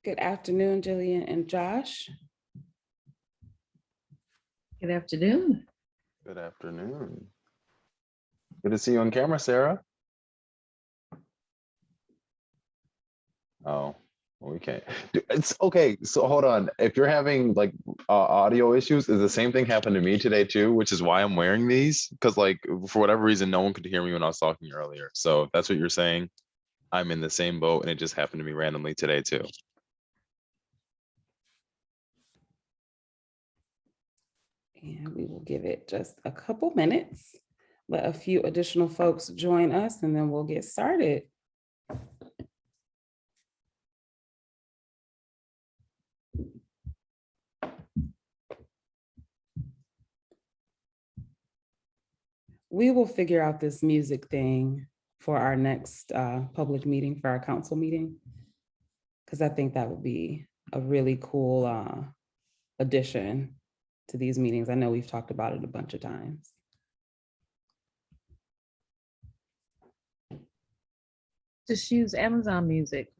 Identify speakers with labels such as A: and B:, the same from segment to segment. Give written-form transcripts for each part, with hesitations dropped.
A: Good afternoon, Jillian and Josh.
B: Good afternoon.
C: Good afternoon. Good to see you on camera, Sarah. Oh, well, we can't. It's okay. So hold on. If you're having like audio issues, is the same thing happened to me today too, which is why I'm wearing these. Because like for whatever reason, no one could hear me when I was talking earlier. So if that's what you're saying, I'm in the same boat, and it just happened to me randomly today too.
A: And we will give it just a couple minutes, let a few additional folks join us, and then we'll get started. We will figure out this music thing for our next public meeting, for our council meeting, because I think that would be a really cool addition to these meetings. I know we've talked about it a bunch of times.
B: Just use Amazon Music.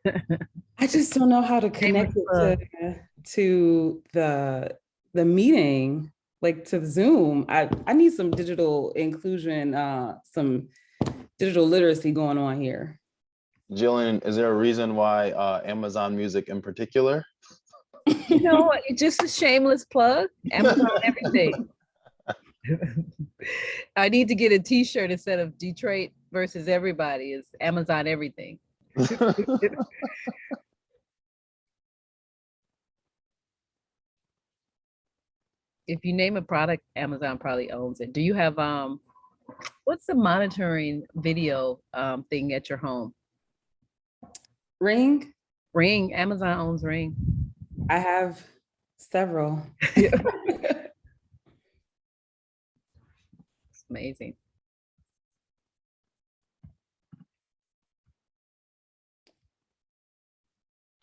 A: I just don't know how to connect it to the meeting, like to Zoom. I need some digital inclusion, some digital literacy going on here.
C: Jillian, is there a reason why Amazon Music in particular?
B: You know, it's just a shameless plug. Amazon everything. I need to get a t-shirt instead of Detroit versus everybody. It's Amazon everything. If you name a product, Amazon probably owns it. Do you have what's the monitoring video thing at your home?
A: Ring?
B: Ring. Amazon owns Ring.
A: I have several.
B: It's amazing.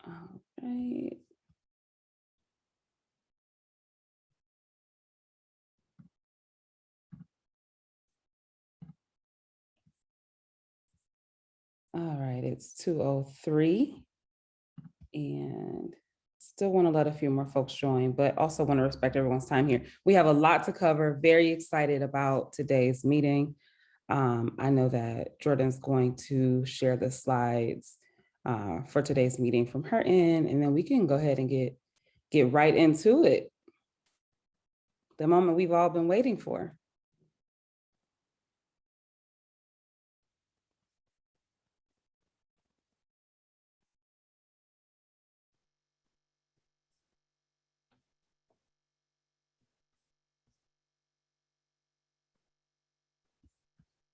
A: All right. All right, it's 2:03. And still want to let a few more folks join, but also want to respect everyone's time here. We have a lot to cover. Very excited about today's meeting. I know that Jordan's going to share the slides for today's meeting from her end, and then we can go ahead and get right into it. The moment we've all been waiting for.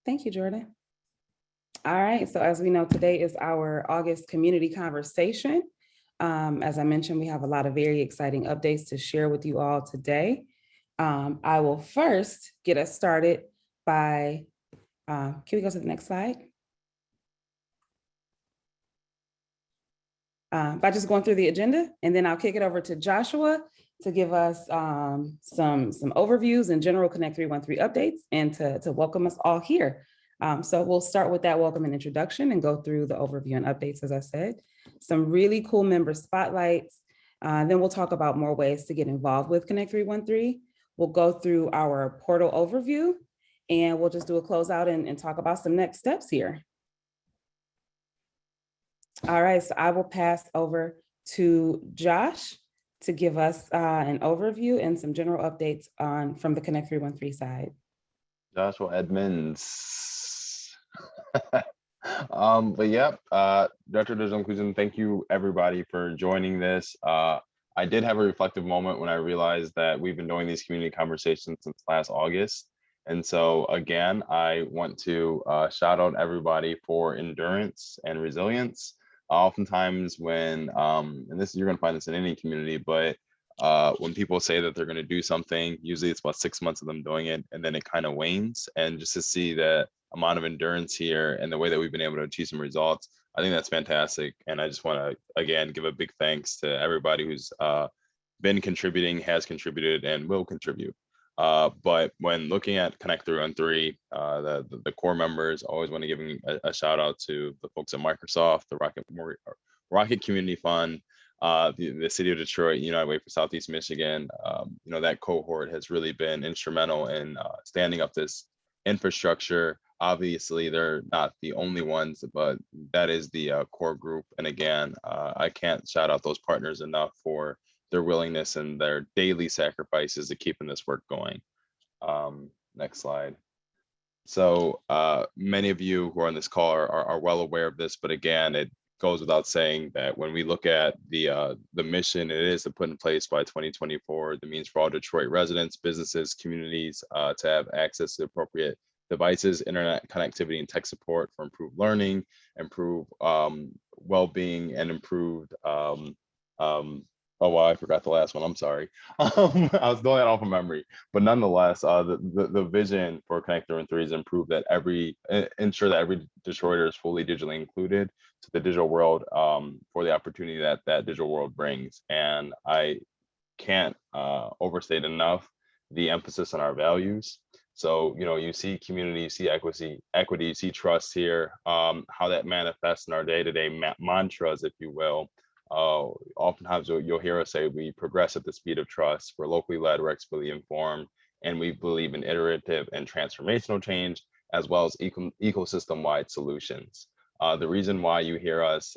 A: Thank you, Jordan. All right, so as we know, today is our August community conversation. As I mentioned, we have a lot of very exciting updates to share with you all today. I will first get us started by, can we go to the next slide? By just going through the agenda, and then I'll kick it over to Joshua to give us some overviews and general Connect 313 updates, and to welcome us all here. So we'll start with that welcome and introduction and go through the overview and updates, as I said. Some really cool member spotlights. Then we'll talk about more ways to get involved with Connect 313. We'll go through our portal overview, and we'll just do a closeout and talk about some next steps here. All right, so I will pass over to Josh to give us an overview and some general updates from the Connect 313 side.
C: Joshua Edmonds. But yeah, Director of Digital Inclusion, thank you everybody for joining this. I did have a reflective moment when I realized that we've been doing these community conversations since last August. And so again, I want to shout out everybody for endurance and resilience. Oftentimes when, and this, you're gonna find this in any community, but when people say that they're gonna do something, usually it's about 6 months of them doing it, and then it kind of wanes. And just to see the amount of endurance here and the way that we've been able to achieve some results, I think that's fantastic. And I just wanna, again, give a big thanks to everybody who's been contributing, has contributed, and will contribute. But when looking at Connect 313, the core members, always want to give a shout out to the folks at Microsoft, the Rocket Community Fund, the City of Detroit, United Way for Southeast Michigan. That cohort has really been instrumental in standing up this infrastructure. Obviously, they're not the only ones, but that is the core group. And again, I can't shout out those partners enough for their willingness and their daily sacrifices to keeping this work going. Next slide. So many of you who are on this call are well aware of this, but again, it goes without saying that when we look at the mission, it is to put in place by 2024 the means for all Detroit residents, businesses, communities to have access to appropriate devices, internet connectivity, and tech support for improved learning, improved well-being, and improved oh, well, I forgot the last one. I'm sorry. I was doing that off of memory, but nonetheless, the vision for Connect 313 is improve that ensure that every Detroiter is fully digitally included to the digital world for the opportunity that that digital world brings. And I can't overstate enough the emphasis on our values. So, you see community, you see equity, you see trust here, how that manifests in our day-to-day mantras, if you will. Oftentimes you'll hear us say we progress at the speed of trust, we're locally led, we're expertly informed, and we believe in iterative and transformational change, as well as ecosystem-wide solutions. The reason why you hear us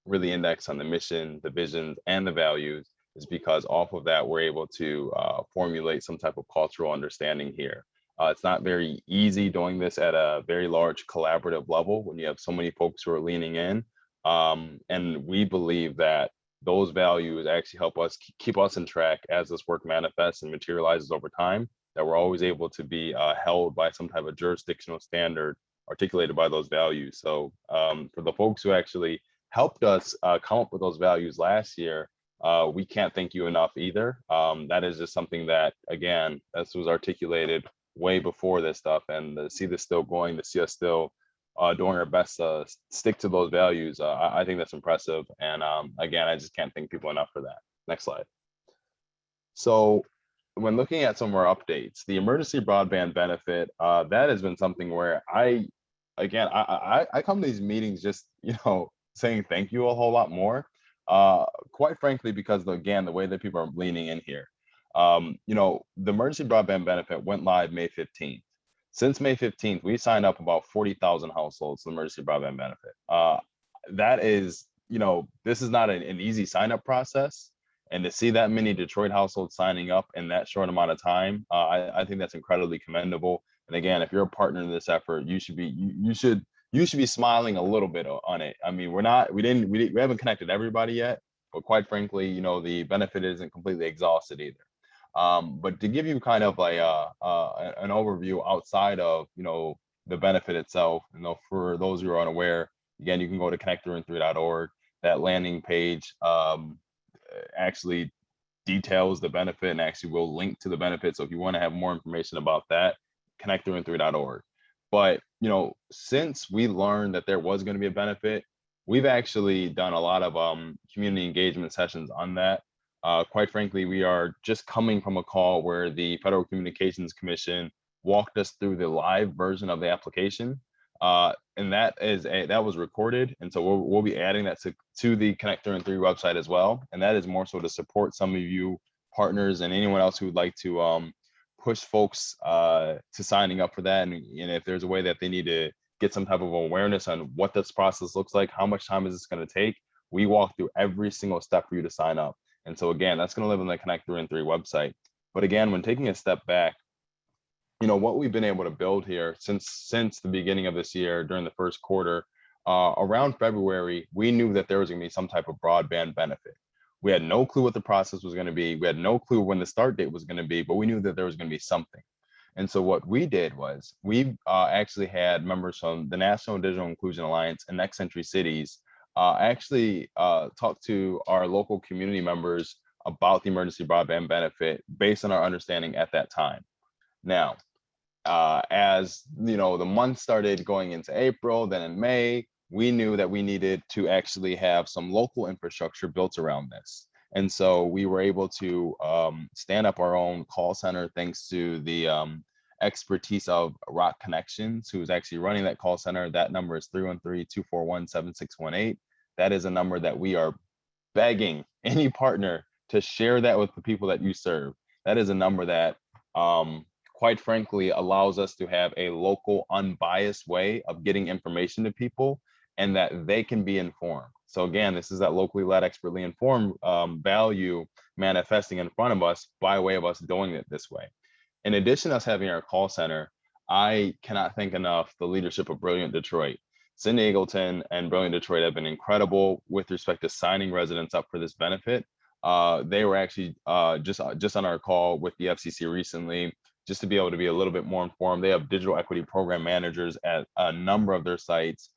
C: really index on the mission, the visions, and the values is because off of that, we're able to formulate some type of cultural understanding here. It's not very easy doing this at a very large collaborative level when you have so many folks who are leaning in. And we believe that those values actually help us keep us in track as this work manifests and materializes over time, that we're always able to be held by some type of jurisdictional standard articulated by those values. So for the folks who actually helped us come up with those values last year, we can't thank you enough either. That is just something that, again, this was articulated way before this stuff, and to see this still going, to see us still doing our best to stick to those values, I think that's impressive. And again, I just can't thank people enough for that. Next slide. So when looking at some of our updates, the emergency broadband benefit, that has been something where I come to these meetings just, saying thank you a whole lot more, quite frankly, because again, the way that people are leaning in here. The emergency broadband benefit went live May 15th. Since May 15th, we signed up about 40,000 households to the emergency broadband benefit. That is, this is not an easy sign-up process. And to see that many Detroit households signing up in that short amount of time, I think that's incredibly commendable. And again, if you're a partner in this effort, you should be smiling a little bit on it. I mean, we haven't connected everybody yet, but quite frankly, the benefit isn't completely exhausted either. But to give you kind of like an overview outside of the benefit itself, for those who are unaware, again, you can go to connect313.org. That landing page actually details the benefit and actually will link to the benefit. So if you want to have more information about that, connect313.org. But since we learned that there was going to be a benefit, we've actually done a lot of community engagement sessions on that. Quite frankly, we are just coming from a call where the Federal Communications Commission walked us through the live version of the application, and that was recorded. And so we'll be adding that to the Connect 313 website as well. And that is more so to support some of you partners and anyone else who would like to push folks to signing up for that. And if there's a way that they need to get some type of awareness on what this process looks like, how much time is this going to take, we walk through every single step for you to sign up. And so again, that's going to live on the Connect 313 website. But again, when taking a step back, what we've been able to build here since the beginning of this year, during the first quarter, around February, we knew that there was going to be some type of broadband benefit. We had no clue what the process was going to be. We had no clue when the start date was going to be, but we knew that there was going to be something. And so what we did was we actually had members from the National Digital Inclusion Alliance and Next Century Cities actually talk to our local community members about the emergency broadband benefit based on our understanding at that time. Now, as the month started going into April, then in May, we knew that we needed to actually have some local infrastructure built around this. And so we were able to stand up our own call center thanks to the expertise of Rock Connections, who is actually running that call center. That number is 313-241-7618. That is a number that we are begging any partner to share that with the people that you serve. That is a number that, quite frankly, allows us to have a local, unbiased way of getting information to people and that they can be informed. So again, this is that locally led, expertly informed value manifesting in front of us by way of us doing it this way. In addition to us having our call center, I cannot thank enough the leadership of Brilliant Detroit. Cindy Eagleton and Brilliant Detroit have been incredible with respect to signing residents up for this benefit. They were actually just on our call with the FCC recently, just to be able to be a little bit more informed. They have digital equity program managers at a number of their sites.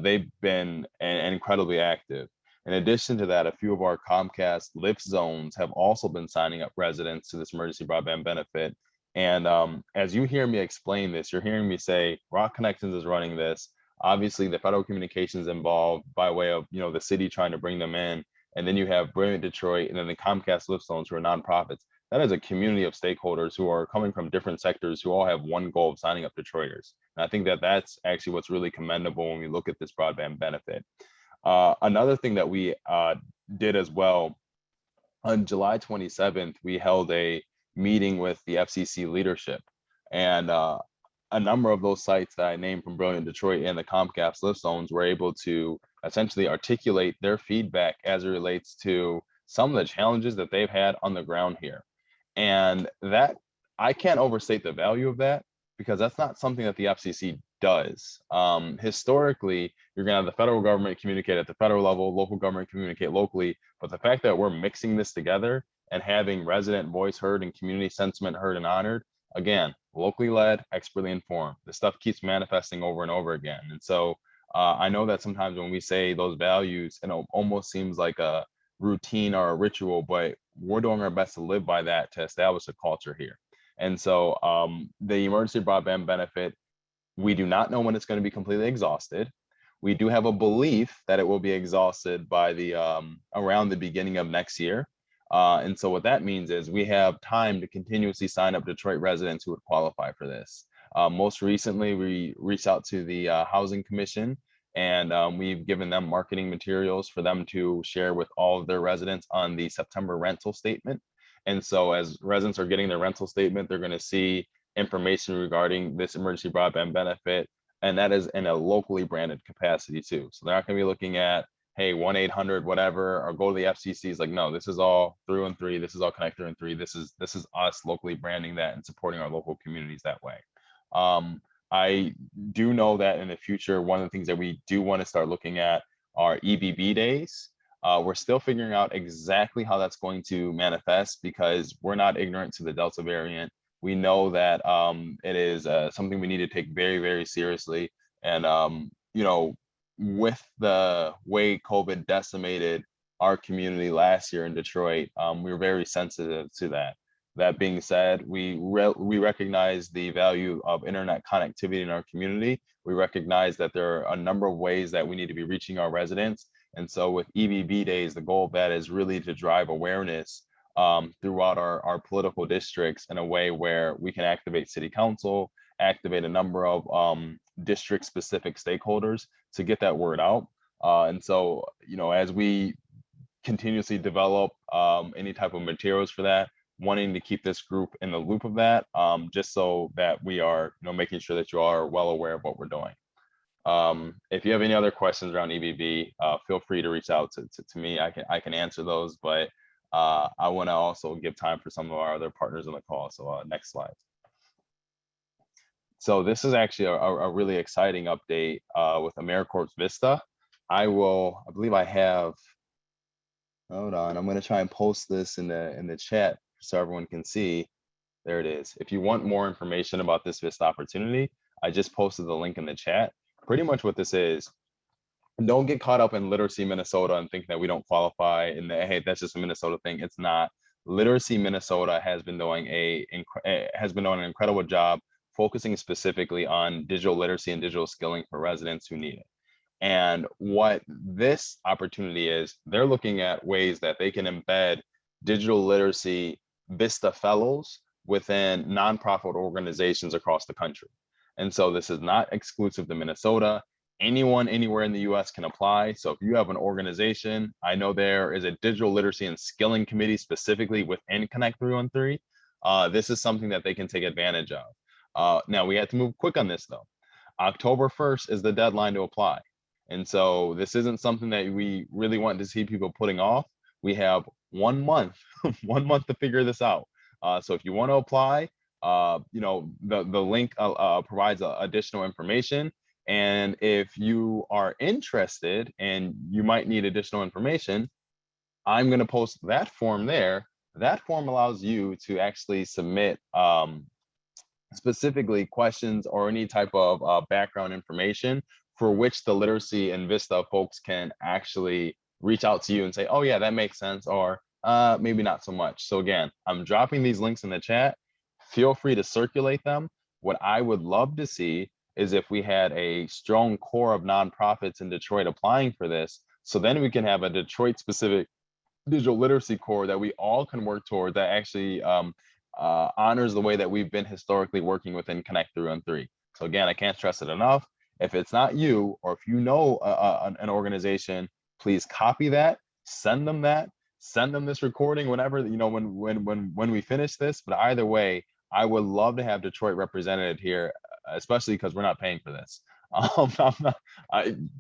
C: They've been incredibly active. In addition to that, a few of our Comcast lift zones have also been signing up residents to this emergency broadband benefit. And as you hear me explain this, you're hearing me say Rock Connections is running this. Obviously, the federal communications involved by way of the city trying to bring them in, and then you have Brilliant Detroit, and then the Comcast lift zones who are nonprofits. That is a community of stakeholders who are coming from different sectors who all have one goal of signing up Detroiters. And I think that that's actually what's really commendable when we look at this broadband benefit. Another thing that we did as well, on July 27th, we held a meeting with the FCC leadership, and a number of those sites that I named from Brilliant Detroit and the Comcast lift zones were able to essentially articulate their feedback as it relates to some of the challenges that they've had on the ground here. And that, I can't overstate the value of that, because that's not something that the FCC does. Historically, you're gonna have the federal government communicate at the federal level, local government communicate locally, but the fact that we're mixing this together and having resident voice heard and community sentiment heard and honored, again, locally led, expertly informed. This stuff keeps manifesting over and over again. And so I know that sometimes when we say those values, it almost seems like a routine or a ritual, but we're doing our best to live by that to establish a culture here. And so the emergency broadband benefit, we do not know when it's going to be completely exhausted. We do have a belief that it will be exhausted by the around the beginning of next year. And so what that means is we have time to continuously sign up Detroit residents who would qualify for this. Most recently, we reached out to the Housing Commission, and we've given them marketing materials for them to share with all of their residents on the September rental statement. And so as residents are getting their rental statement, they're going to see information regarding this emergency broadband benefit, and that is in a locally branded capacity too. So they're not going to be looking at, hey, 1-800 whatever, or go to the FCC. It's like, no, this is all through and three. This is all Connect Through and Three. This is us locally branding that and supporting our local communities that way. I do know that in the future, one of the things that we do want to start looking at are EBB days. We're still figuring out exactly how that's going to manifest, because we're not ignorant to the Delta variant. We know that it is something we need to take very, very seriously. And, with the way COVID decimated our community last year in Detroit, we were very sensitive to that. That being said, we recognize the value of internet connectivity in our community. We recognize that there are a number of ways that we need to be reaching our residents. And so with EBB days, the goal of that is really to drive awareness throughout our political districts in a way where we can activate city council, activate a number of district specific stakeholders to get that word out. And so, as we continuously develop any type of materials for that, wanting to keep this group in the loop of that, just so that we are making sure that you are well aware of what we're doing. If you have any other questions around EBB, feel free to reach out to me. I can answer those, but I want to also give time for some of our other partners on the call. So next slide. So this is actually a really exciting update with AmeriCorps Vista. I believe I have, hold on, I'm going to try and post this in the chat so everyone can see. There it is. If you want more information about this Vista opportunity, I just posted the link in the chat. Pretty much what this is, don't get caught up in Literacy Minnesota and think that we don't qualify and that, hey, that's just a Minnesota thing. It's not. Literacy Minnesota has been doing an incredible job focusing specifically on digital literacy and digital skilling for residents who need it. And what this opportunity is, they're looking at ways that they can embed digital literacy Vista fellows within nonprofit organizations across the country. And so this is not exclusive to Minnesota. Anyone anywhere in the US can apply. So if you have an organization, I know there is a digital literacy and skilling committee specifically within Connect 313. This is something that they can take advantage of. Now we have to move quick on this though. October 1st is the deadline to apply. And so this isn't something that we really want to see people putting off. We have 1 month, 1 month to figure this out. So if you want to apply, the link provides additional information. And if you are interested and you might need additional information, I'm going to post that form there. That form allows you to actually submit specifically questions or any type of background information for which the literacy and Vista folks can actually reach out to you and say, oh yeah, that makes sense, or maybe not so much. So again, I'm dropping these links in the chat. Feel free to circulate them. What I would love to see is if we had a strong core of nonprofits in Detroit applying for this, so then we can have a Detroit specific digital literacy core that we all can work toward that actually honors the way that we've been historically working within Connect 313. So again, I can't stress it enough. If it's not you, or if you know an organization, please copy that, send them this recording whenever, when we finish this. But either way, I would love to have Detroit represented here, especially because we're not paying for this.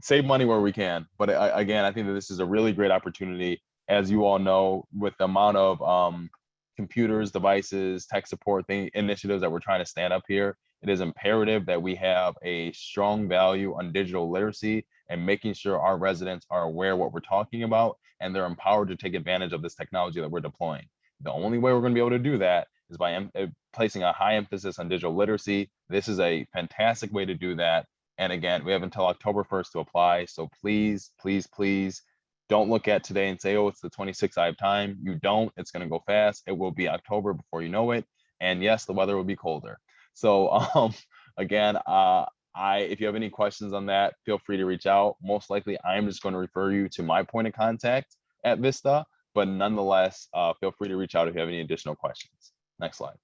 C: Save money where we can. But again, I think that this is a really great opportunity. As you all know, with the amount of computers, devices, tech support initiatives that we're trying to stand up here, it is imperative that we have a strong value on digital literacy and making sure our residents are aware what we're talking about and they're empowered to take advantage of this technology that we're deploying. The only way we're going to be able to do that is by placing a high emphasis on digital literacy. This is a fantastic way to do that. And again, we have until October 1st to apply. So please, please, please don't look at today and say, oh, it's the 26th, I have time. You don't. It's going to go fast. It will be October before you know it. And yes, the weather will be colder. So again, if you have any questions on that, feel free to reach out. Most likely, I'm just going to refer you to my point of contact at Vista, but nonetheless, feel free to reach out if you have any additional questions. Next slide.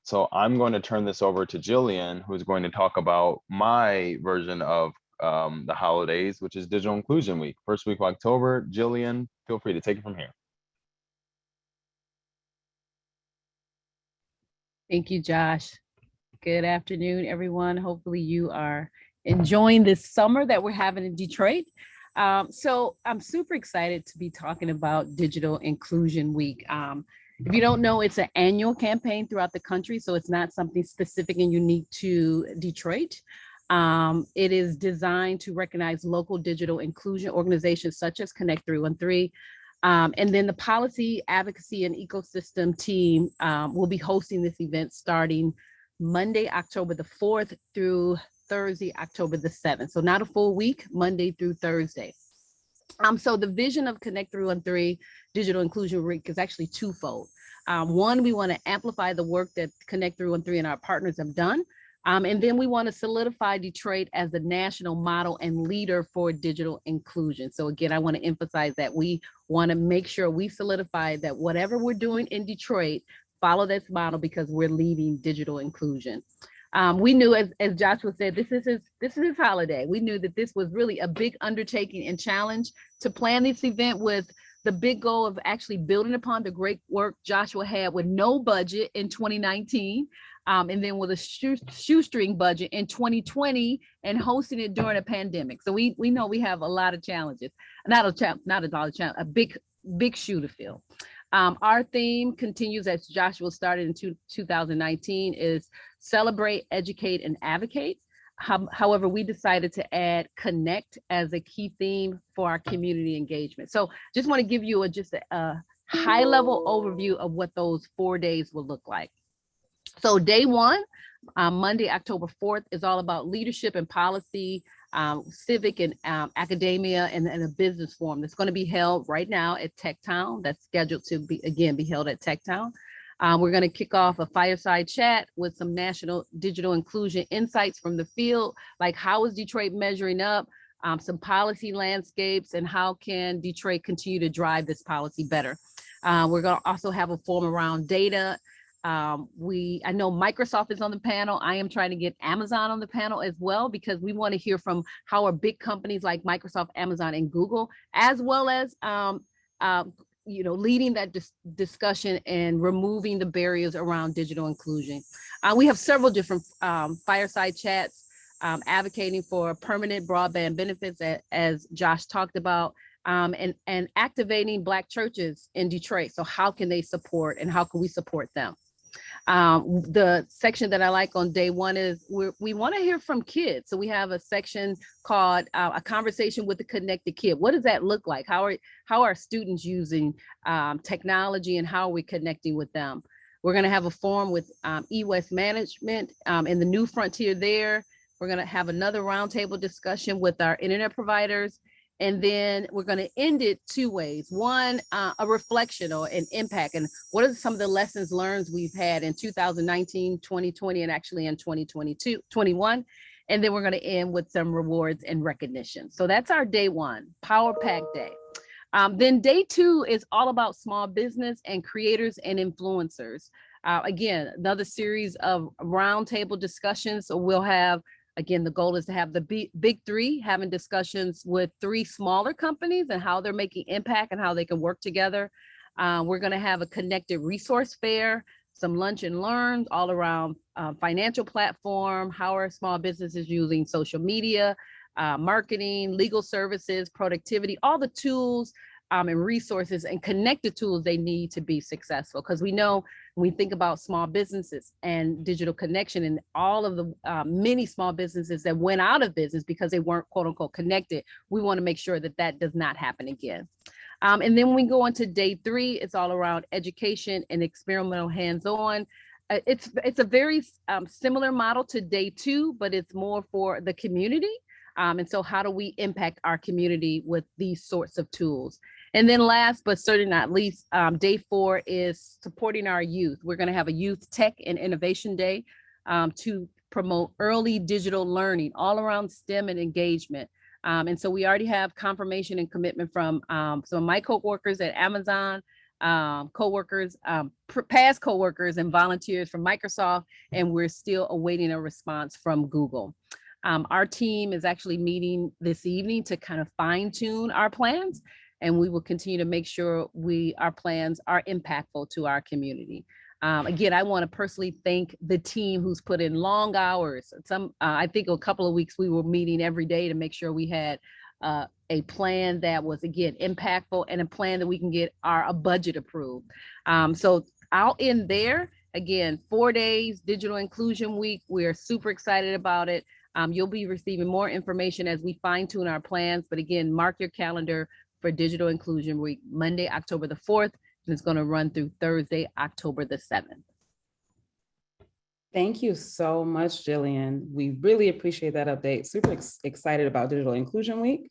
C: So I'm going to turn this over to Jillian, who's going to talk about my version of the holidays, which is Digital Inclusion Week, first week of October. Jillian, feel free to take it from here.
B: Thank you, Josh. Good afternoon, everyone. Hopefully you are enjoying this summer that we're having in Detroit. So I'm super excited to be talking about Digital Inclusion Week. If you don't know, it's an annual campaign throughout the country, so it's not something specific and unique to Detroit. It is designed to recognize local digital inclusion organizations such as Connect 313. And then the policy, advocacy, and ecosystem team will be hosting this event starting Monday, October the 4th through Thursday, October the 7th. So not a full week, Monday through Thursday. So the vision of Connect 313 Digital Inclusion Week is actually twofold. One, we want to amplify the work that Connect 313 and our partners have done. And then we want to solidify Detroit as the national model and leader for digital inclusion. So again, I want to emphasize that we want to make sure we solidify that whatever we're doing in Detroit, follow this model because we're leading digital inclusion. We knew, as Joshua said, this is his holiday. We knew that this was really a big undertaking and challenge to plan this event with the big goal of actually building upon the great work Joshua had with no budget in 2019. And then with a shoestring budget in 2020 and hosting it during a pandemic. So we know we have a lot of challenges, a big shoe to fill. Our theme continues as Joshua started in 2019 is celebrate, educate, and advocate. However, we decided to add connect as a key theme for our community engagement. So just want to give you just a high level overview of what those 4 days will look like. So day one, Monday, October 4th, is all about leadership and policy, civic and academia, and a business forum that's going to be held right now at Tech Town. That's scheduled to be held at Tech Town. We're going to kick off a fireside chat with some national digital inclusion insights from the field, like how is Detroit measuring up, some policy landscapes, and how can Detroit continue to drive this policy better. We're going to also have a forum around data. I know Microsoft is on the panel. I am trying to get Amazon on the panel as well, because we want to hear from how are big companies like Microsoft, Amazon, and Google, as well as leading that discussion and removing the barriers around digital inclusion. We have several different fireside chats advocating for permanent broadband benefits, as Josh talked about, and activating Black churches in Detroit. So how can they support, and how can we support them? The section that I like on day one is we want to hear from kids. So we have a section called a conversation with the connected kid. What does that look like? How are students using technology, and how are we connecting with them? We're going to have a forum with eWest Management and the new frontier there. We're going to have another roundtable discussion with our internet providers. And then we're going to end it two ways. One, a reflection or an impact. And what are some of the lessons learned we've had in 2019, 2020, and actually in 2022, 21. And then we're going to end with some rewards and recognition. So that's our day one, Power Pack Day. Then day two is all about small business and creators and influencers. Again, another series of roundtable discussions. So we'll have, again, the goal is to have the big three having discussions with three smaller companies and how they're making impact and how they can work together. We're going to have a connected resource fair, some lunch and learns all around financial platform, how are small businesses using social media, marketing, legal services, productivity, all the tools and resources and connected tools they need to be successful. Because we know when we think about small businesses and digital connection and all of the many small businesses that went out of business because they weren't quote unquote connected, we want to make sure that that does not happen again. And then when we go into day three, it's all around education and experimental hands-on. It's a very similar model to day two, but it's more for the community. And so how do we impact our community with these sorts of tools? And then last, but certainly not least, day four is supporting our youth. We're going to have a youth tech and innovation day to promote early digital learning all around STEM and engagement. And so we already have confirmation and commitment from some of my coworkers at Amazon, coworkers, past coworkers and volunteers from Microsoft, and we're still awaiting a response from Google. Our team is actually meeting this evening to kind of fine tune our plans, and we will continue to make sure our plans are impactful to our community. Again, I want to personally thank the team who's put in long hours. I think a couple of weeks we were meeting every day to make sure we had a plan that was, again, impactful and a plan that we can get a budget approved. So I'll end there. Again, 4 days, Digital Inclusion Week. We are super excited about it. You'll be receiving more information as we fine tune our plans. But again, mark your calendar for Digital Inclusion Week, Monday, October the 4th. And it's going to run through Thursday, October the 7th.
A: Thank you so much, Jillian. We really appreciate that update. Super excited about Digital Inclusion Week.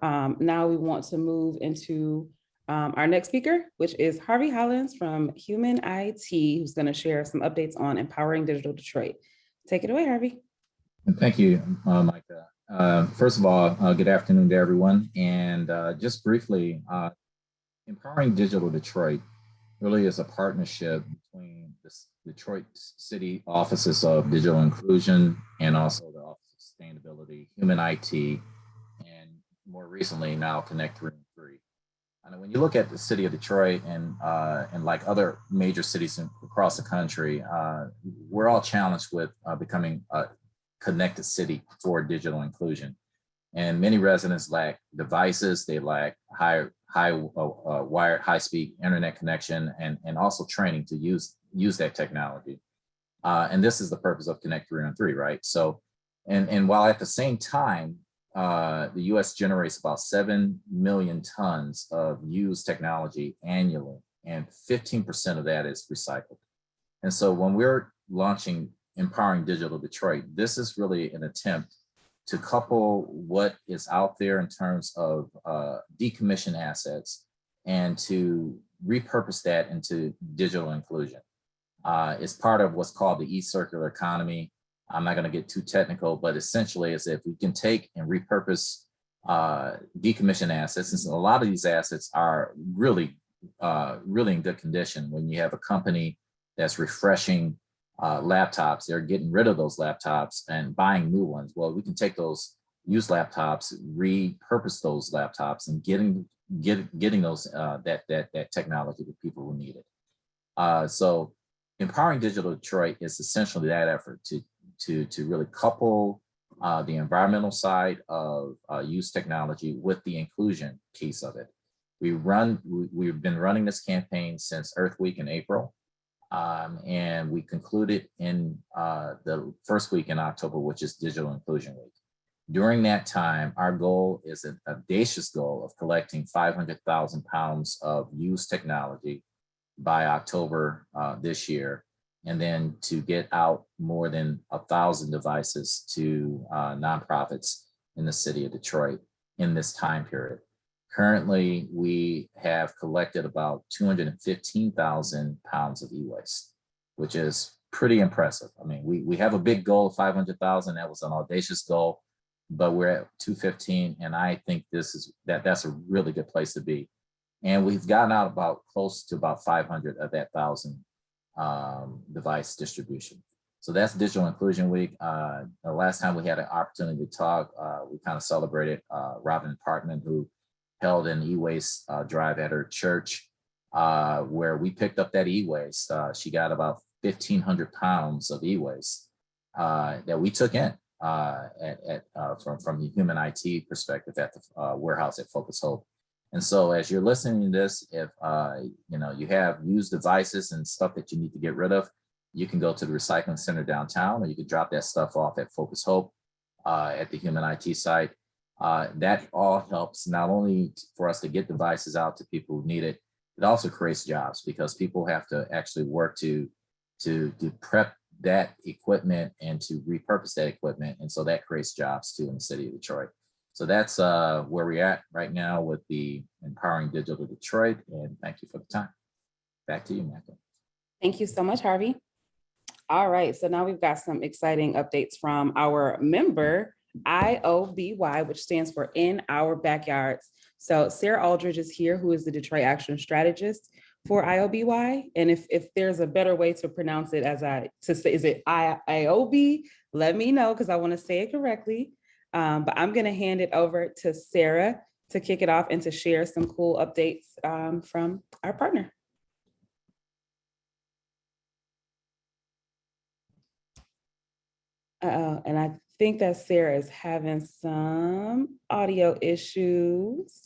A: Now we want to move into our next speaker, which is Harvey Hollins from Human IT, who's going to share some updates on empowering digital Detroit. Take it away, Harvey.
D: Thank you, Micah. First of all, good afternoon to everyone. And just briefly, Empowering Digital Detroit really is a partnership between the Detroit City Offices of Digital Inclusion and also the Office of Sustainability, Human IT, and more recently now Connect 3 and 3. And when you look at the city of Detroit and like other major cities across the country, we're all challenged with becoming a connected city for digital inclusion. And many residents lack devices, they lack wired high-speed internet connection and also training to use that technology. And this is the purpose of Connect 3 on 3, right? So, and while at the same time, the US generates about 7 million tons of used technology annually, and 15% of that is recycled. And so when we're launching Empowering Digital Detroit, this is really an attempt to couple what is out there in terms of decommissioned assets and to repurpose that into digital inclusion. It's part of what's called the e-circular economy. I'm not going to get too technical, but essentially is if we can take and repurpose decommissioned assets, and so a lot of these assets are really in good condition. When you have a company that's refreshing laptops, they're getting rid of those laptops and buying new ones. Well, we can take those used laptops, repurpose those laptops, and getting those that technology to people who need it. So Empowering Digital Detroit is essentially that effort to really couple the environmental side of use technology with the inclusion piece of it. We've been running this campaign since Earth Week in April, and we concluded in the first week in October, which is Digital Inclusion Week. During that time, our goal is an audacious goal of collecting 500,000 pounds of used technology by October this year, and then to get out more than 1,000 devices to nonprofits in the city of Detroit in this time period. Currently, we have collected about 215,000 pounds of e-waste, which is pretty impressive. I mean, we have a big goal of 500,000. That was an audacious goal, but we're at 215, and I think that's a really good place to be. And we've gotten out about close to about 500 of that 1,000 device distribution. So that's Digital Inclusion Week. The last time we had an opportunity to talk, we kind of celebrated Robin Parkman, who held an e-waste drive at her church, where we picked up that e-waste. She got about 1,500 pounds of e-waste that we took in from the human IT perspective at the warehouse at Focus Hope. And so as you're listening to this, if you have used devices and stuff that you need to get rid of, you can go to the recycling center downtown, or you can drop that stuff off at Focus Hope at the human IT site. That all helps not only for us to get devices out to people who need it, it also creates jobs, because people have to actually work to prep that equipment and to repurpose that equipment. And so that creates jobs too in the city of Detroit. So that's where we're at right now with the Empowering Digital Detroit. And thank you for the time. Back to you, Mecca.
A: Thank you so much, Harvey. All right, so now we've got some exciting updates from our member, IOBY, which stands for In Our Backyards. So Sarah Aldridge is here, who is the Detroit Action Strategist for IOBY. And if there's a better way to pronounce it is it IOB? Let me know, because I want to say it correctly. But I'm going to hand it over to Sarah to kick it off and to share some cool updates from our partner. And I think that Sarah is having some audio issues.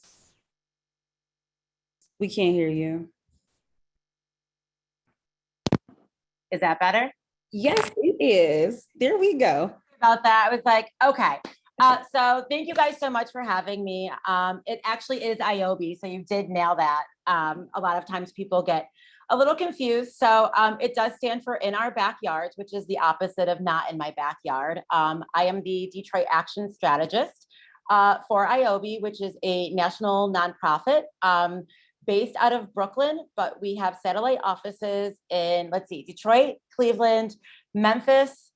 A: We can't hear you.
E: Is that better?
A: Yes, it is. There we go.
E: About that, I was like, okay. So thank you guys so much for having me. It actually is IOB, so you did nail that. A lot of times people get a little confused. So it does stand for In Our Backyards, which is the opposite of Not in My Backyard. I am the Detroit Action Strategist for IOB, which is a national nonprofit based out of Brooklyn, but we have satellite offices in, Detroit, Cleveland, Memphis,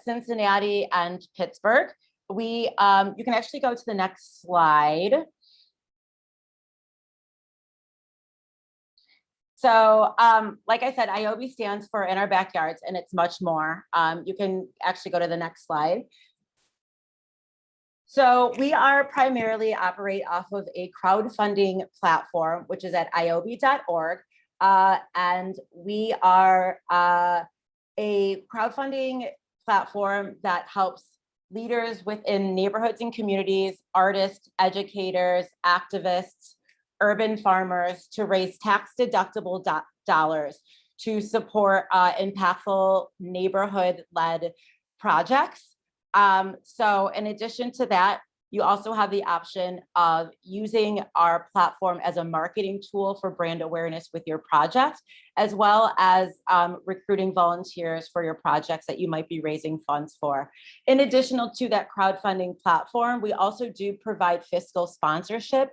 E: Cincinnati, and Pittsburgh. You can actually go to the next slide. So like I said, IOB stands for In Our Backyards, and it's much more. You can actually go to the next slide. So we are primarily operate off of a crowdfunding platform, which is at iob.org. And we are a crowdfunding platform that helps leaders within neighborhoods and communities, artists, educators, activists, urban farmers to raise tax-deductible dollars to support impactful neighborhood-led projects. So in addition to that, you also have the option of using our platform as a marketing tool for brand awareness with your project, as well as recruiting volunteers for your projects that you might be raising funds for. In addition to that crowdfunding platform, we also do provide fiscal sponsorship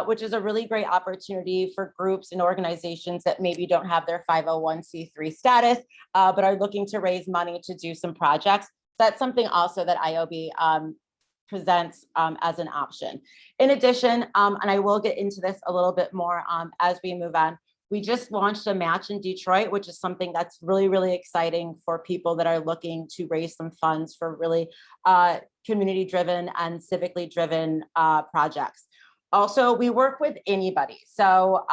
E: which is a really great opportunity for groups and organizations that maybe don't have their 501c3 status, but are looking to raise money to do some projects. That's something also that IOB presents as an option. In addition, and I will get into this a little bit more as we move on, we just launched a match in Detroit, which is something that's really, really exciting for people that are looking to raise some funds for really community-driven and civically driven projects. Also, we work with anybody. So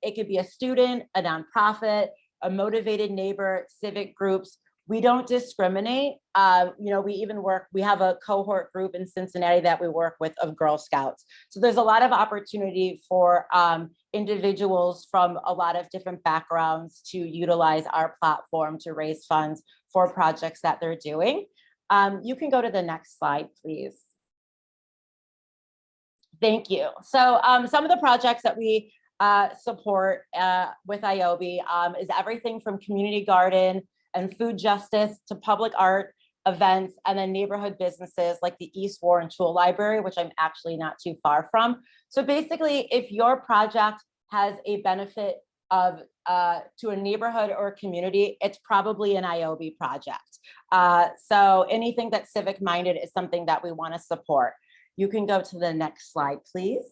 E: it could be a student, a nonprofit, a motivated neighbor, civic groups. We don't discriminate. We have a cohort group in Cincinnati that we work with of Girl Scouts. So there's a lot of opportunity for individuals from a lot of different backgrounds to utilize our platform to raise funds for projects that they're doing. You can go to the next slide, please. Thank you. So some of the projects that we support with IOB is everything from community garden and food justice to public art events, and then neighborhood businesses like the East Warren Tool Library, which I'm actually not too far from. So basically, if your project has a benefit of to a neighborhood or a community, it's probably an IOB project. So anything that's civic minded is something that we want to support. You can go to the next slide, please.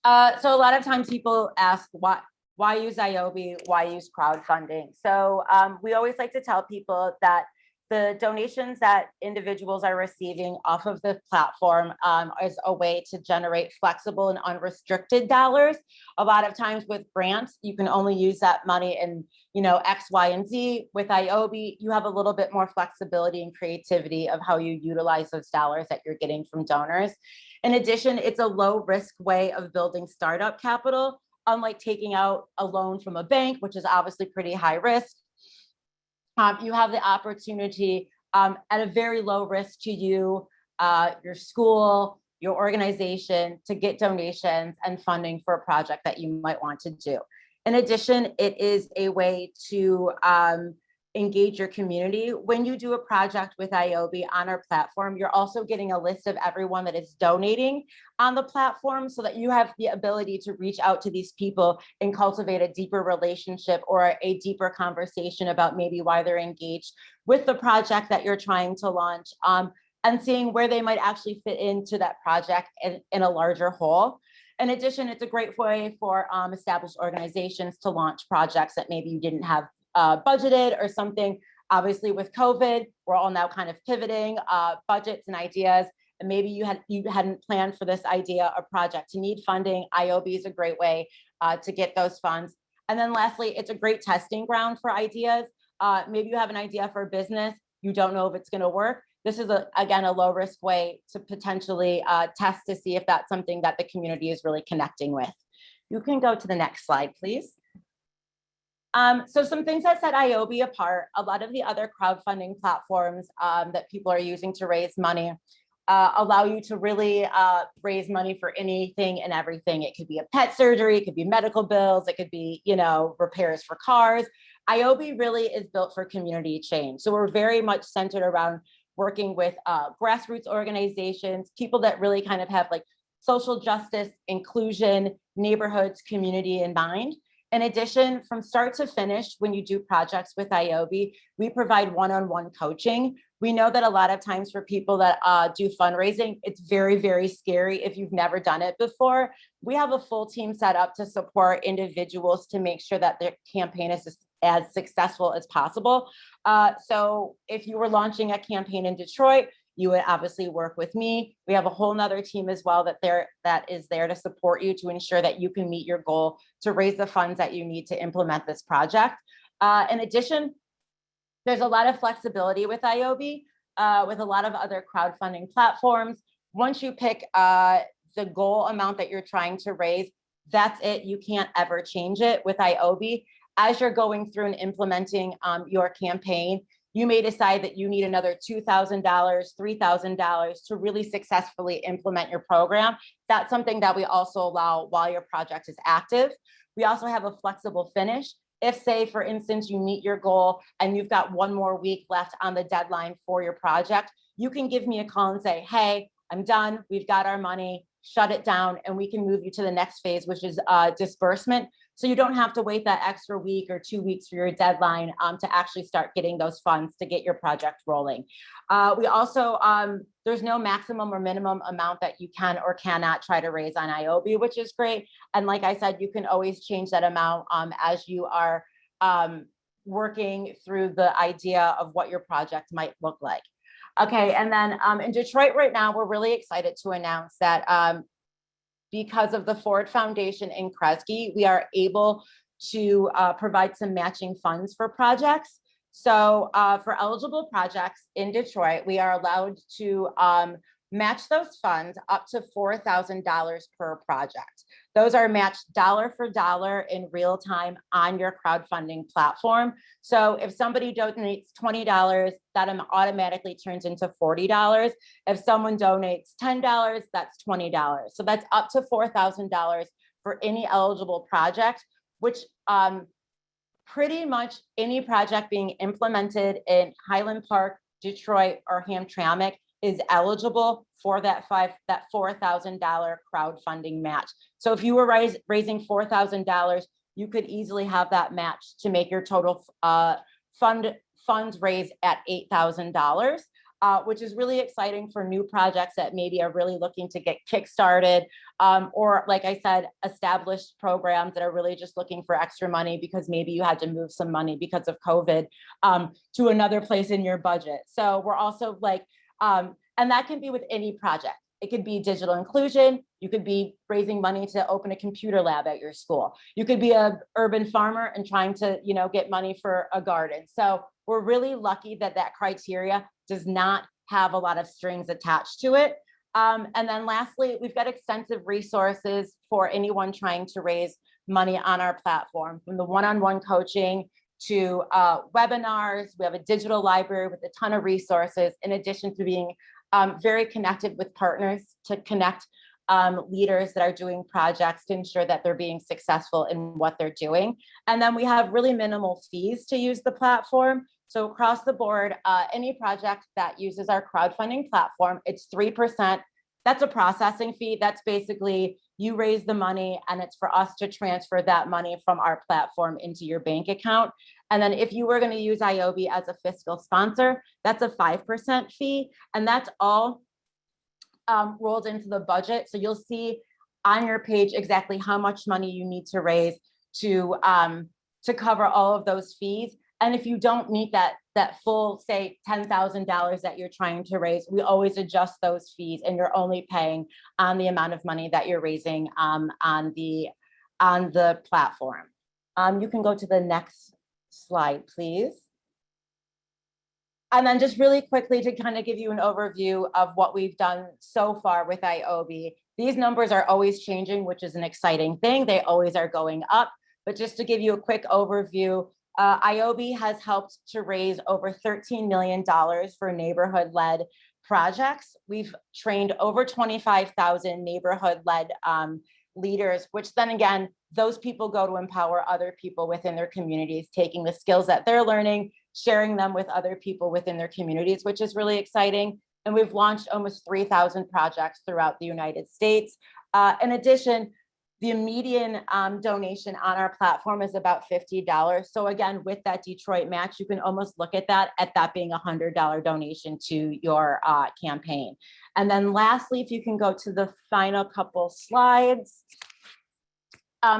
E: So a lot of times people ask, why use IOB? Why use crowdfunding? So we always like to tell people that the donations that individuals are receiving off of the platform is a way to generate flexible and unrestricted dollars. A lot of times with grants, you can only use that money in, X, Y, and Z. With IOB, you have a little bit more flexibility and creativity of how you utilize those dollars that you're getting from donors. In addition, it's a low risk way of building startup capital, unlike taking out a loan from a bank, which is obviously pretty high risk. You have the opportunity at a very low risk to you, your school, your organization, to get donations and funding for a project that you might want to do. In addition, it is a way to engage your community. When you do a project with IOB on our platform, you're also getting a list of everyone that is donating on the platform, so that you have the ability to reach out to these people and cultivate a deeper relationship or a deeper conversation about maybe why they're engaged with the project that you're trying to launch, and seeing where they might actually fit into that project in a larger whole. In addition, it's a great way for established organizations to launch projects that maybe you didn't have budgeted or something. Obviously with COVID, we're all now kind of pivoting budgets and ideas, and maybe you hadn't planned for this idea or project to need funding. IOB is a great way to get those funds. And then lastly, it's a great testing ground for ideas. Maybe you have an idea for a business, you don't know if it's going to work. This is again a low risk way to potentially test to see if that's something that the community is really connecting with. You can go to the next slide, please. So some things that set IOB apart, a lot of the other crowdfunding platforms that people are using to raise money allow you to really raise money for anything and everything. It could be a pet surgery, it could be medical bills, it could be, repairs for cars. IOB really is built for community change. So we're very much centered around working with grassroots organizations, people that really kind of have like social justice, inclusion, neighborhoods, community in mind. In addition, from start to finish, when you do projects with IOB, we provide one-on-one coaching. We know that a lot of times for people that do fundraising, it's very, very scary if you've never done it before. We have a full team set up to support individuals to make sure that their campaign is as successful as possible. So if you were launching a campaign in Detroit, you would obviously work with me. We have a whole nother team as well that is there to support you to ensure that you can meet your goal to raise the funds that you need to implement this project. In addition, there's a lot of flexibility with IOB, with a lot of other crowdfunding platforms. Once you pick the goal amount that you're trying to raise, that's it. You can't ever change it with IOB. As you're going through and implementing your campaign, you may decide that you need another $2,000, $3,000 to really successfully implement your program. That's something that we also allow while your project is active. We also have a flexible finish. If, say, for instance, you meet your goal and you've got one more week left on the deadline for your project, you can give me a call and say, hey, I'm done, we've got our money, shut it down, and we can move you to the next phase, which is disbursement. So you don't have to wait that extra week or 2 weeks for your deadline to actually start getting those funds to get your project rolling. We also, there's no maximum or minimum amount that you can or cannot try to raise on IOB, which is great. And like I said, you can always change that amount as you are working through the idea of what your project might look like. Okay, and then in Detroit right now, we're really excited to announce that because of the Ford Foundation in Kresge, we are able to provide some matching funds for projects. So for eligible projects in Detroit, we are allowed to match those funds up to $4,000 per project. Those are matched dollar for dollar in real time on your crowdfunding platform. So if somebody donates $20, that automatically turns into $40. If someone donates $10, that's $20. So that's up to $4,000 for any eligible project, which pretty much any project being implemented in Highland Park, Detroit, or Hamtramck is eligible for that $4,000 crowdfunding match. So if you were raising $4,000, you could easily have that match to make your total funds raised at $8,000, which is really exciting for new projects that maybe are really looking to get kickstarted, or like I said, established programs that are really just looking for extra money because maybe you had to move some money because of COVID to another place in your budget. So we're also like, and that can be with any project. It could be digital inclusion. You could be raising money to open a computer lab at your school. You could be an urban farmer and trying to, get money for a garden. So we're really lucky that that criteria does not have a lot of strings attached to it. And then lastly, we've got extensive resources for anyone trying to raise money on our platform, from the one-on-one coaching to webinars. We have a digital library with a ton of resources, in addition to being very connected with partners to connect leaders that are doing projects to ensure that they're being successful in what they're doing. And then we have really minimal fees to use the platform. So across the board, any project that uses our crowdfunding platform, it's 3%. That's a processing fee. That's basically you raise the money and it's for us to transfer that money from our platform into your bank account. And then if you were going to use IOB as a fiscal sponsor, that's a 5% fee. And that's all rolled into the budget. So you'll see on your page exactly how much money you need to raise to cover all of those fees. And if you don't meet that full, say, $10,000 that you're trying to raise, we always adjust those fees, and you're only paying on the amount of money that you're raising on the platform. You can go to the next slide, please. And then just really quickly to kind of give you an overview of what we've done so far with IOB. These numbers are always changing, which is an exciting thing. They always are going up. But just to give you a quick overview, IOB has helped to raise over $13 million for neighborhood-led projects. We've trained over 25,000 neighborhood-led leaders, which then again, those people go to empower other people within their communities, taking the skills that they're learning, sharing them with other people within their communities, which is really exciting. And we've launched almost 3,000 projects throughout the United States. In addition, the median donation on our platform is about $50. So again, with that Detroit match, you can almost look at that being a $100 donation to your campaign. And then lastly, if you can go to the final couple slides.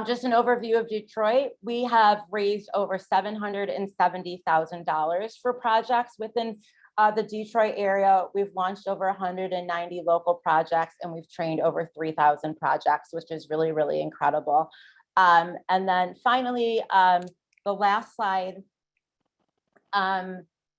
E: Just an overview of Detroit. We have raised over $770,000 for projects within the Detroit area. We've launched over 190 local projects, and we've trained over 3,000 projects, which is really, really incredible. And then finally, the last slide.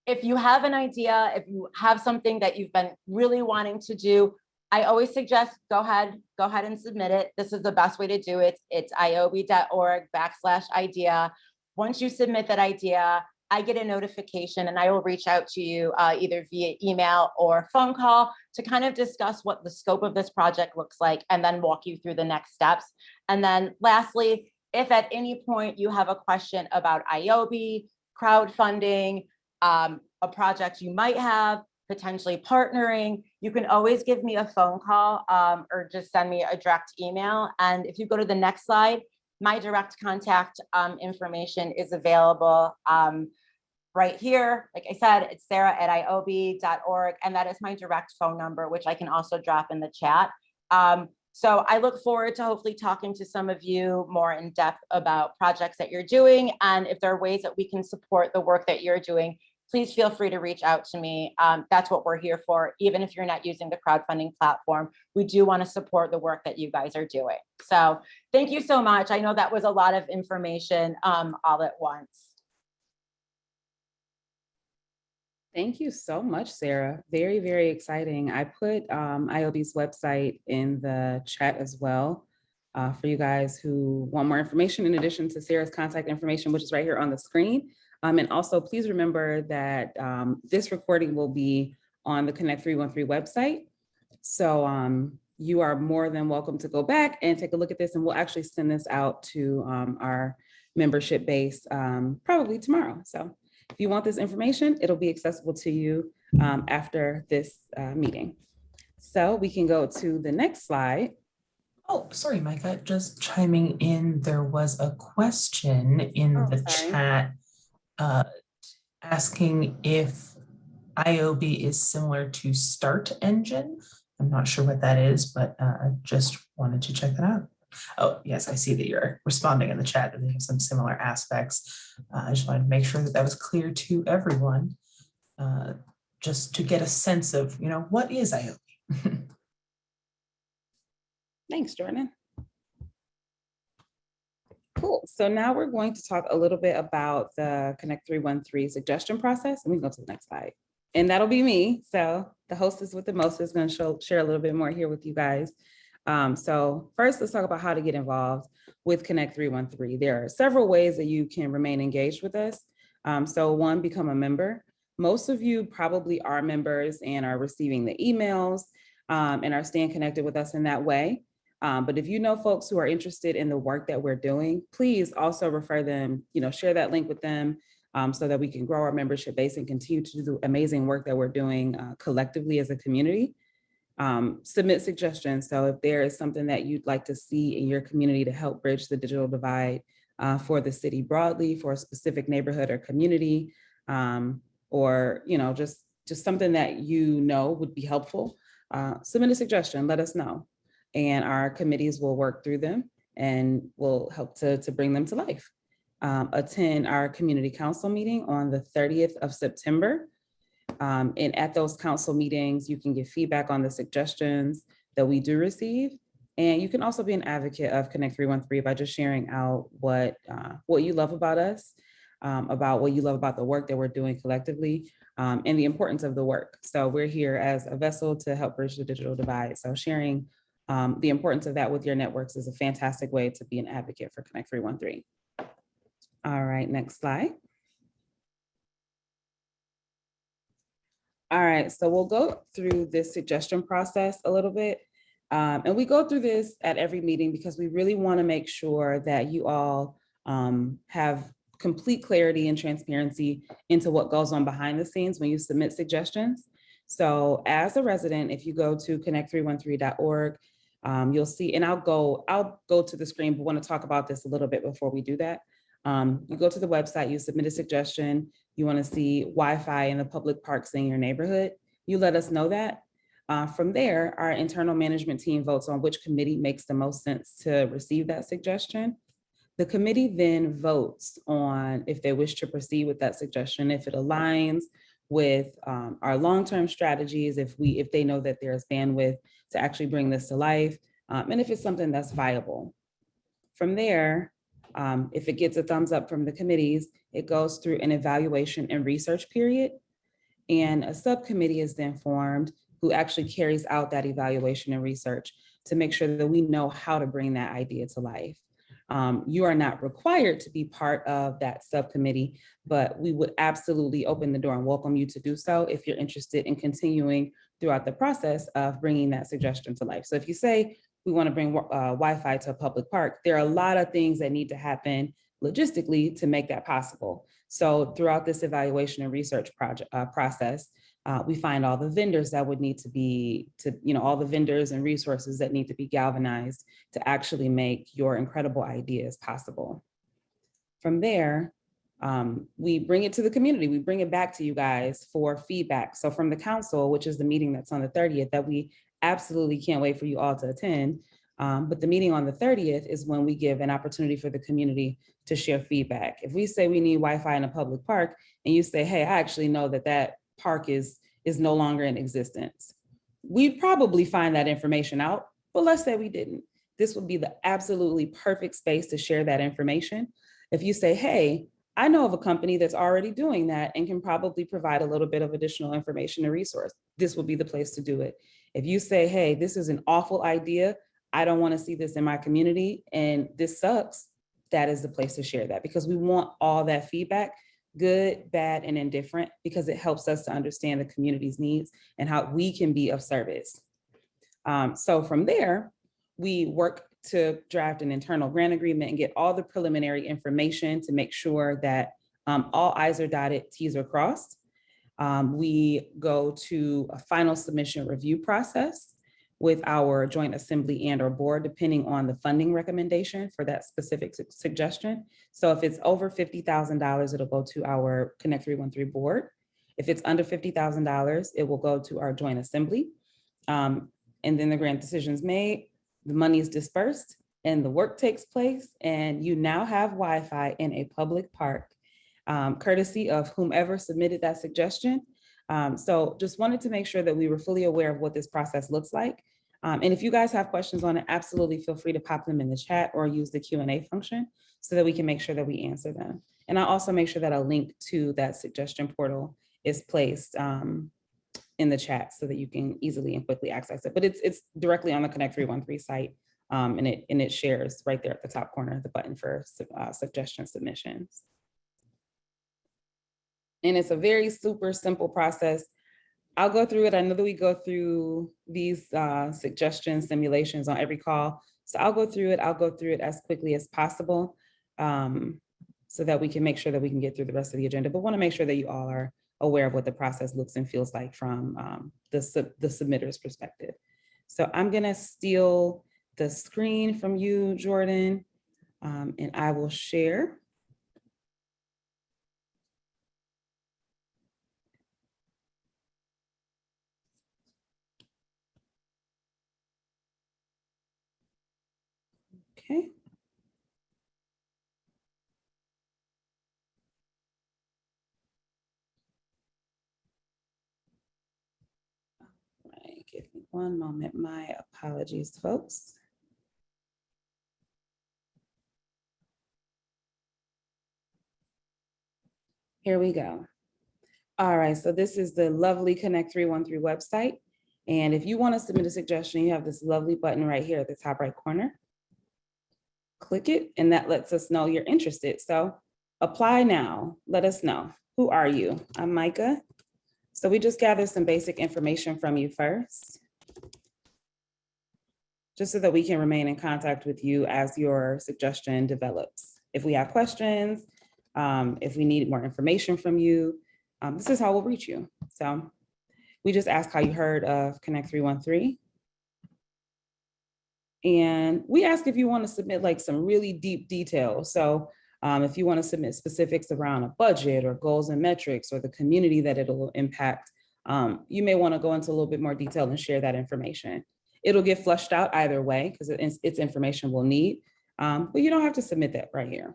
E: If you have an idea, if you have something that you've been really wanting to do, I always suggest go ahead and submit it. This is the best way to do it. It's iob.org/idea. Once you submit that idea, I get a notification and I will reach out to you either via email or phone call to kind of discuss what the scope of this project looks like and then walk you through the next steps. And then lastly, if at any point you have a question about IOB, crowdfunding, a project you might have, potentially partnering, you can always give me a phone call or just send me a direct email. And if you go to the next slide, my direct contact information is available right here. Like I said, it's sarah@iob.org, and that is my direct phone number, which I can also drop in the chat. So I look forward to hopefully talking to some of you more in depth about projects that you're doing. And if there are ways that we can support the work that you're doing, please feel free to reach out to me. That's what we're here for. Even if you're not using the crowdfunding platform, we do want to support the work that you guys are doing. So thank you so much. I know that was a lot of information all at once.
A: Thank you so much, Sarah. Very, very exciting. I put IOB's website in the chat as well for you guys who want more information in addition to Sarah's contact information, which is right here on the screen. And also please remember that this recording will be on the Connect 313 website. So you are more than welcome to go back and take a look at this, and we'll actually send this out to our membership base probably tomorrow. So if you want this information, it'll be accessible to you after this meeting. So we can go to the next slide.
F: Oh, sorry, Micah, just chiming in, there was a question in the chat asking if IOB is similar to Start Engine. I'm not sure what that is, but I just wanted to check that out. Oh, yes, I see that you're responding in the chat that they have some similar aspects. I just wanted to make sure that that was clear to everyone, just to get a sense of, what is IOB?
A: Thanks, Jordan. Cool. So now we're going to talk a little bit about the Connect 313 suggestion process, and we can go to the next slide. And that'll be me. So the hostess with the most is going to share a little bit more here with you guys. So first, let's talk about how to get involved with Connect 313. There are several ways that you can remain engaged with us. So one, become a member. Most of you probably are members and are receiving the emails and are staying connected with us in that way. But if you know folks who are interested in the work that we're doing, please also refer them, share that link with them so that we can grow our membership base and continue to do the amazing work that we're doing collectively as a community. Submit suggestions. So if there is something that you'd like to see in your community to help bridge the digital divide for the city broadly, for a specific neighborhood or community, or just something that would be helpful, submit a suggestion, let us know. And our committees will work through them and will help to bring them to life. Attend our community council meeting on the 30th of September. And at those council meetings, you can give feedback on the suggestions that we do receive. And you can also be an advocate of Connect 313 by just sharing out what you love about us, about what you love about the work that we're doing collectively, and the importance of the work. So we're here as a vessel to help bridge the digital divide. So sharing the importance of that with your networks is a fantastic way to be an advocate for Connect 313. All right, next slide. All right, so we'll go through this suggestion process a little bit. And we go through this at every meeting because we really want to make sure that you all have complete clarity and transparency into what goes on behind the scenes when you submit suggestions. So as a resident, if you go to connect313.org, you'll see, and I'll go to the screen, but want to talk about this a little bit before we do that. You go to the website, you submit a suggestion, you want to see Wi-Fi in the public parks in your neighborhood, you let us know that. From there, our internal management team votes on which committee makes the most sense to receive that suggestion. The committee then votes on if they wish to proceed with that suggestion, if it aligns with our long-term strategies, if they know that there's bandwidth to actually bring this to life, and if it's something that's viable. From there, if it gets a thumbs up from the committees, it goes through an evaluation and research period, and a subcommittee is then formed who actually carries out that evaluation and research to make sure that we know how to bring that idea to life. You are not required to be part of that subcommittee, but we would absolutely open the door and welcome you to do so if you're interested in continuing throughout the process of bringing that suggestion to life. So if you say, we want to bring Wi-Fi to a public park, there are a lot of things that need to happen logistically to make that possible. So throughout this evaluation and research process, We find all the vendors that would need to be, all the vendors and resources that need to be galvanized to actually make your incredible ideas possible. From there, we bring it to the community. We bring it back to you guys for feedback. So from the council, which is the meeting that's on the 30th, that we absolutely can't wait for you all to attend. But the meeting on the 30th is when we give an opportunity for the community to share feedback. If we say we need Wi-Fi in a public park and you say, hey, I actually know that that park is no longer in existence, we'd probably find that information out, but let's say we didn't. This would be the absolutely perfect space to share that information. If you say, hey, I know of a company that's already doing that and can probably provide a little bit of additional information and resource, this would be the place to do it. If you say, hey, this is an awful idea, I don't want to see this in my community and this sucks, that is the place to share that, because we want all that feedback, good, bad, and indifferent, because it helps us to understand the community's needs and how we can be of service. So from there, we work to draft an internal grant agreement and get all the preliminary information to make sure that all I's are dotted, T's are crossed. We go to a final submission review process with our joint assembly and or board, depending on the funding recommendation for that specific suggestion. So if it's over $50,000, it'll go to our Connect 313 board. If it's under $50,000, it will go to our joint assembly. And then the grant decision's made, the money is dispersed, and the work takes place, and you now have Wi-Fi in a public park, courtesy of whomever submitted that suggestion. So just wanted to make sure that we were fully aware of what this process looks like. And if you guys have questions on it, absolutely feel free to pop them in the chat or use the Q&A function so that we can make sure that we answer them. And I'll also make sure that a link to that suggestion portal is placed in the chat so that you can easily and quickly access it. But it's directly on the Connect 313 site, and it shares right there at the top corner, the button for suggestion submissions. And it's a very super simple process. I'll go through it. I know that we go through these suggestion simulations on every call. So I'll go through it as quickly as possible so that we can make sure that we can get through the rest of the agenda, but want to make sure that you all are aware of what the process looks and feels like from the submitter's perspective. So I'm gonna steal the screen from you, Jordan, and I will share. Okay. Right, give me one moment. My apologies, folks. Here we go. All right, so this is the lovely Connect 313 website. And if you want to submit a suggestion, you have this lovely button right here at the top right corner. Click it, and that lets us know you're interested. So apply now, let us know. Who are you? I'm Micah. So we just gathered some basic information from you first, just so that we can remain in contact with you as your suggestion develops. If we have questions, if we need more information from you, this is how we'll reach you. So we just ask how you heard of Connect 313. And we ask if you want to submit like some really deep details. So if you want to submit specifics around a budget or goals and metrics or the community that it'll impact, you may want to go into a little bit more detail and share that information. It'll get flushed out either way because it's information we'll need, but you don't have to submit that right here.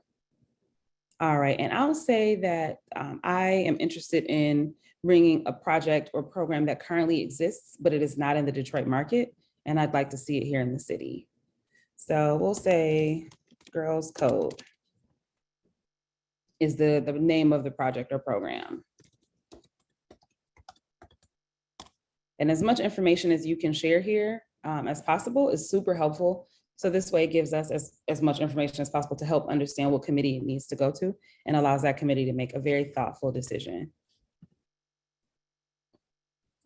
A: All right, and I'll say that I am interested in bringing a project or program that currently exists, but it is not in the Detroit market, and I'd like to see it here in the city. So we'll say Girls Code is the name of the project or program. And as much information as you can share here as possible is super helpful. So this way it gives us as much information as possible to help understand what committee it needs to go to and allows that committee to make a very thoughtful decision.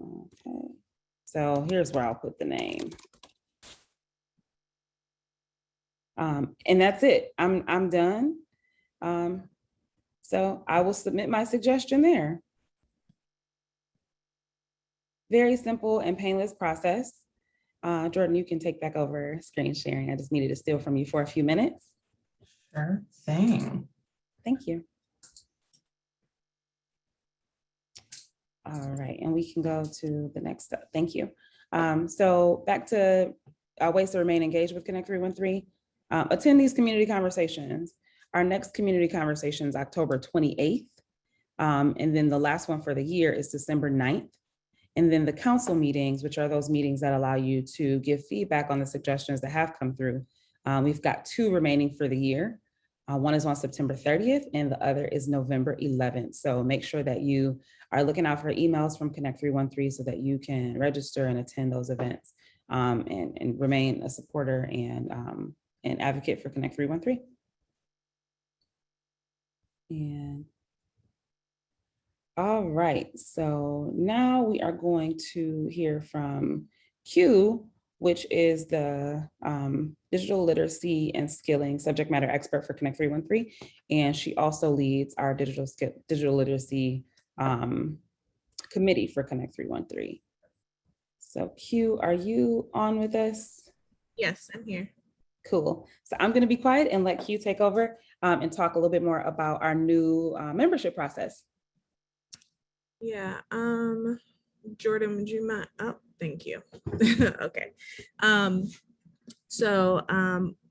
A: Okay, so here's where I'll put the name. And that's it, I'm done. So I will submit my suggestion there. Very simple and painless process. Jordan, you can take back over screen sharing. I just needed to steal from you for a few minutes.
F: Sure thing.
A: Thank you. All right, and we can go to the next step. Thank you. So back to ways to remain engaged with Connect 313. Attend these community conversations. Our next community conversation is October 28th. And then the last one for the year is December 9th. And then the council meetings, which are those meetings that allow you to give feedback on the suggestions that have come through. We've got 2 remaining for the year. One is on September 30th and the other is November 11th. So make sure that you are looking out for emails from Connect 313 so that you can register and attend those events and remain a supporter and an advocate for Connect 313. And all right, so now we are going to hear from Q, which is the digital literacy and skilling subject matter expert for Connect 313. And she also leads our digital literacy committee for Connect 313. So Q, are you on with us?
G: Yes, I'm here.
A: Cool. So I'm going to be quiet and let Q take over and talk a little bit more about our new membership process.
G: Yeah, Jordan, would you mind? Oh, thank you. Okay. So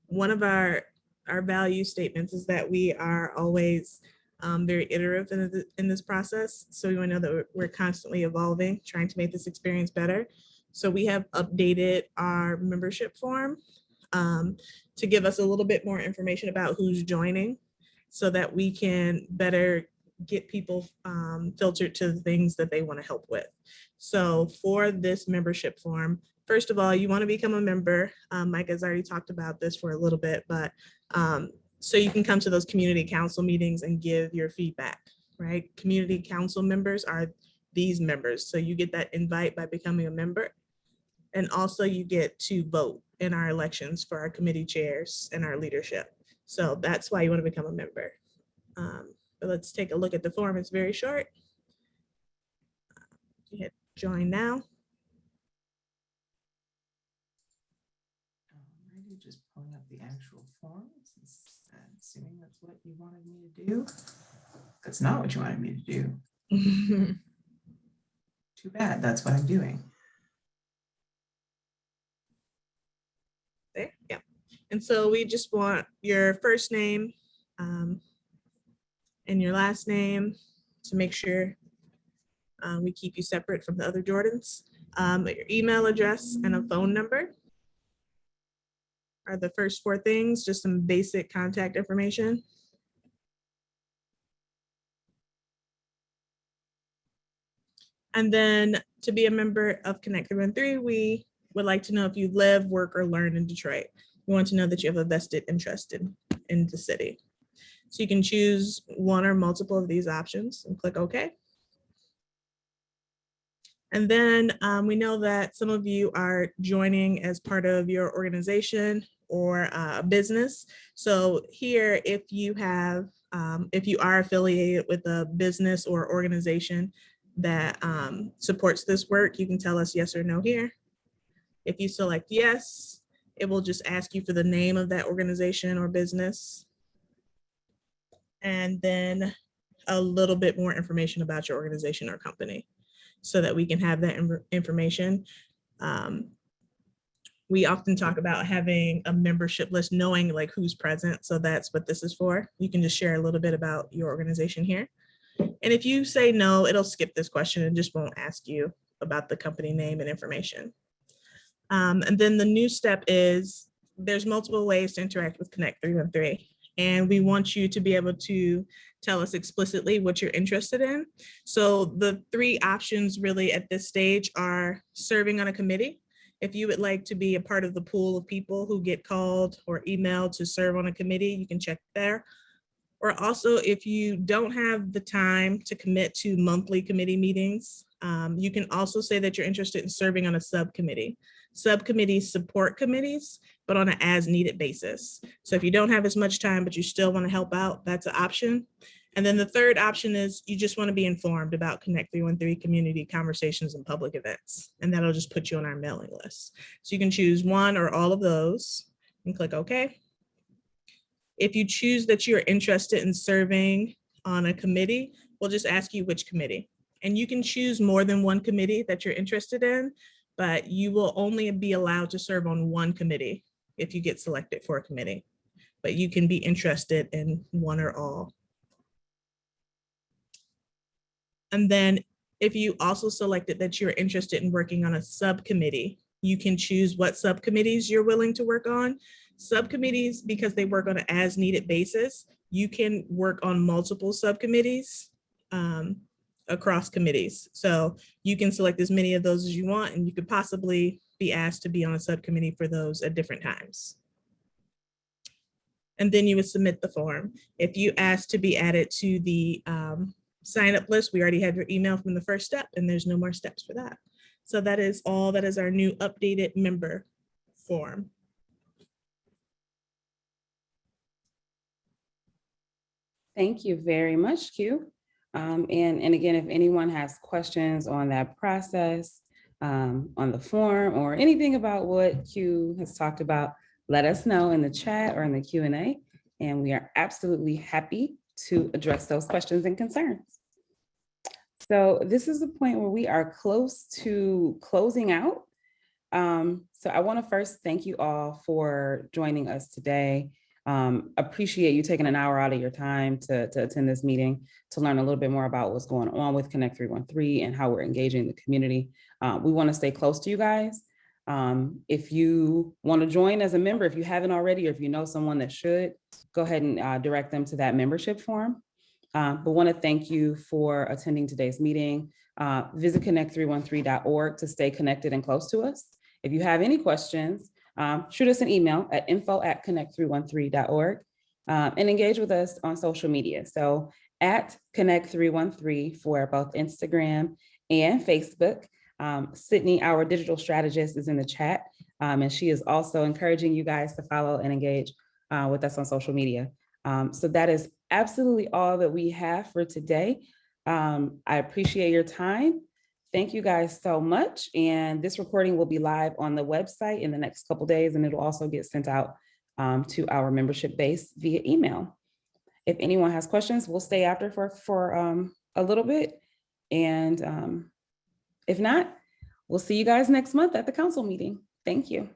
G: one of our value statements is that we are always very iterative in this process. So we want to know that we're constantly evolving, trying to make this experience better. So we have updated our membership form to give us a little bit more information about who's joining so that we can better get people filtered to the things that they want to help with. So for this membership form, first of all, you want to become a member. Mike has already talked about this for a little bit, but so you can come to those community council meetings and give your feedback, right? Community council members are these members. So you get that invite by becoming a member. And also you get to vote in our elections for our committee chairs and our leadership. So that's why you want to become a member. But let's take a look at the form. It's very short. You hit join now.
F: Alrighty, just pulling up the actual form. Assuming that's what you wanted me to do. That's not what you wanted me to do. Too bad, that's what I'm doing.
G: There, yeah. And so we just want your first name and your last name to make sure we keep you separate from the other Jordans. Your email address and a phone number are the first 4 things, just some basic contact information. And then to be a member of Connect 313, we would like to know if you live, work, or learn in Detroit. We want to know that you have a vested interest in the city. So you can choose one or multiple of these options and click OK. And then we know that some of you are joining as part of your organization or a business. So here, if you are affiliated with a business or organization that supports this work, you can tell us yes or no here. If you select yes, it will just ask you for the name of that organization or business. And then a little bit more information about your organization or company so that we can have that information. We often talk about having a membership list, knowing like who's present. So that's what this is for. You can just share a little bit about your organization here. And if you say no, it'll skip this question and just won't ask you about the company name and information. And then the new step is there's multiple ways to interact with Connect 313. And we want you to be able to tell us explicitly what you're interested in. So the 3 options really at this stage are serving on a committee. If you would like to be a part of the pool of people who get called or emailed to serve on a committee, you can check there. Or also, if you don't have the time to commit to monthly committee meetings, you can also say that you're interested in serving on a subcommittee. Subcommittees support committees, but on an as needed basis. So if you don't have as much time, but you still want to help out, that's an option. And then the third option is you just want to be informed about Connect 313 community conversations and public events, and that'll just put you on our mailing list. So you can choose one or all of those and click OK. If you choose that you're interested in serving on a committee, we'll just ask you which committee. And you can choose more than one committee that you're interested in, but you will only be allowed to serve on one committee if you get selected for a committee. But you can be interested in one or all. And then if you also selected that you're interested in working on a subcommittee, you can choose what subcommittees you're willing to work on. Subcommittees, because they work on an as needed basis, you can work on multiple subcommittees across committees. So you can select as many of those as you want, and you could possibly be asked to be on a subcommittee for those at different times. And then you would submit the form. If you asked to be added to the sign up list, we already had your email from the first step, and there's no more steps for that. So that is all. That is our new updated member form.
A: Thank you very much, Q. And again, if anyone has questions on that process, on the form, or anything about what Q has talked about, let us know in the chat or in the Q&A, and we are absolutely happy to address those questions and concerns. So this is the point where we are close to closing out. So I want to first thank you all for joining us today. Appreciate you taking an hour out of your time to attend this meeting, to learn a little bit more about what's going on with Connect 313 and how we're engaging the community. We want to stay close to you guys. If you want to join as a member, if you haven't already, or if you know someone that should, go ahead and direct them to that membership form. But want to thank you for attending today's meeting. Visit connect313.org to stay connected and close to us. If you have any questions, shoot us an email at info@connect313.org and engage with us on social media. So at Connect313 for both Instagram and Facebook. Sydney, our digital strategist, is in the chat, and she is also encouraging you guys to follow and engage with us on social media. So that is absolutely all that we have for today. I appreciate your time. Thank you guys so much. And this recording will be live on the website in the next couple of days, and it'll also get sent out to our membership base via email. If anyone has questions, we'll stay after for a little bit. And if not, we'll see you guys next month at the council meeting. Thank you.